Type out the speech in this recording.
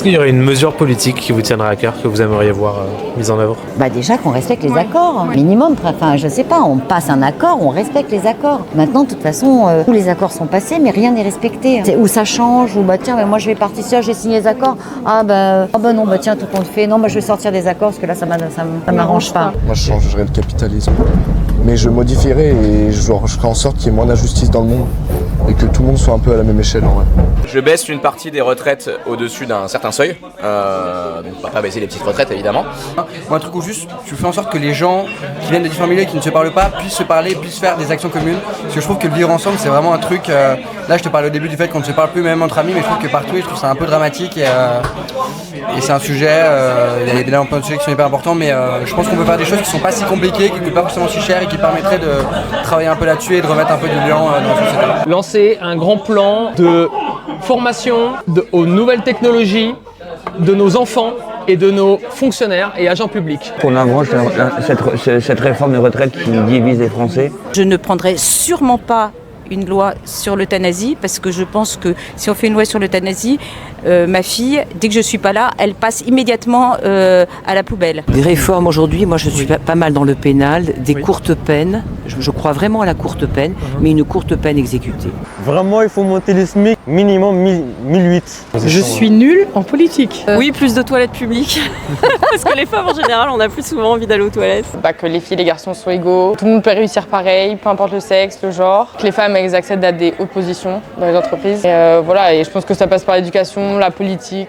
Est-ce qu'il y aurait une mesure politique qui vous tiendrait à cœur, que vous aimeriez voir mise en œuvre? Déjà qu'on respecte les accords, minimum. Enfin, je sais pas, on passe un accord, on respecte les accords. Maintenant, de toute façon, tous les accords sont passés, mais rien n'est respecté. Ou ça change, ou tiens, moi je vais partir, j'ai signé les accords. Non, tiens, tout compte fait. Non, je vais sortir des accords parce que là, ça m'arrange pas. Moi, je changerais le capitalisme. Mais je modifierais et je ferais en sorte qu'il y ait moins d'injustice dans le monde et que tout le monde soit un peu à la même échelle en vrai. Je baisse une partie des retraites au-dessus d'un certain seuil, donc on va pas baisser les petites retraites évidemment. Un truc où juste tu fais en sorte que les gens qui viennent de différents milieux et qui ne se parlent pas puissent se parler, puissent faire des actions communes. Parce que je trouve que le vivre ensemble c'est vraiment un truc, là je te parlais au début du fait qu'on ne se parle plus même entre amis, mais je trouve que partout je trouve ça un peu dramatique et c'est un sujet, il y a évidemment plein de sujets qui sont hyper importants, mais je pense qu'on peut faire des choses qui sont pas si compliquées, qui ne coûtent pas forcément si cher et qui permettraient de travailler un peu là-dessus et de remettre un peu du liant dans la société. Lancer un grand plan de formation aux nouvelles technologies de nos enfants et de nos fonctionnaires et agents publics. Qu'on avance cette réforme de retraite qui divise les Français. Je ne prendrai sûrement pas une loi sur l'euthanasie parce que je pense que si on fait une loi sur l'euthanasie, ma fille, dès que je suis pas là, elle passe immédiatement à la poubelle. Des réformes aujourd'hui, moi je suis pas mal dans le pénal, des courtes peines, je crois vraiment à la courte peine, mais une courte peine exécutée. Vraiment il faut monter les SMIC minimum 1008. Je suis nulle en politique. Oui, plus de toilettes publiques, parce que les femmes en général on a plus souvent envie d'aller aux toilettes. Que les filles et les garçons soient égaux, tout le monde peut réussir pareil, peu importe le sexe, le genre, que les femmes elles accèdent à des hautes positions dans les entreprises. Et je pense que ça passe par l'éducation, la politique,